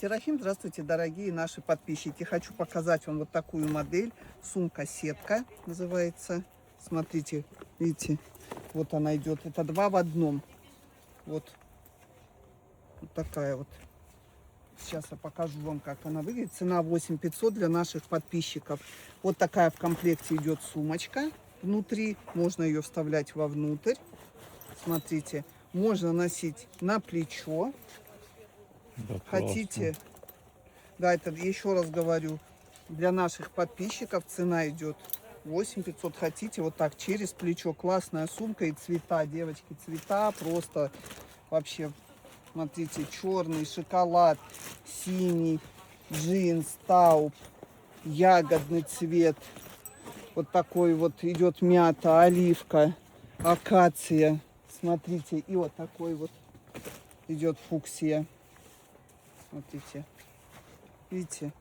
Серафим, здравствуйте, дорогие наши подписчики. Хочу показать вам вот такую модель. Сумка-сетка называется. Смотрите, видите, вот она идет. Это 2 в 1. Вот такая вот. Сейчас я покажу вам, как она выглядит. Цена 8500 для наших подписчиков. Вот такая в комплекте идет сумочка внутри. Можно ее вставлять вовнутрь. Смотрите, можно носить на плечо. Да, Хотите, да, это еще раз говорю, для наших подписчиков цена идет 8500. Хотите, вот так через плечо. Классная сумка и цвета, девочки, цвета просто вообще. Смотрите, черный, шоколад, синий, джинс, тауп, ягодный цвет. Вот такой вот идет мята, оливка, акация. Смотрите, и вот такой вот идет фуксия. Смотрите. Видите?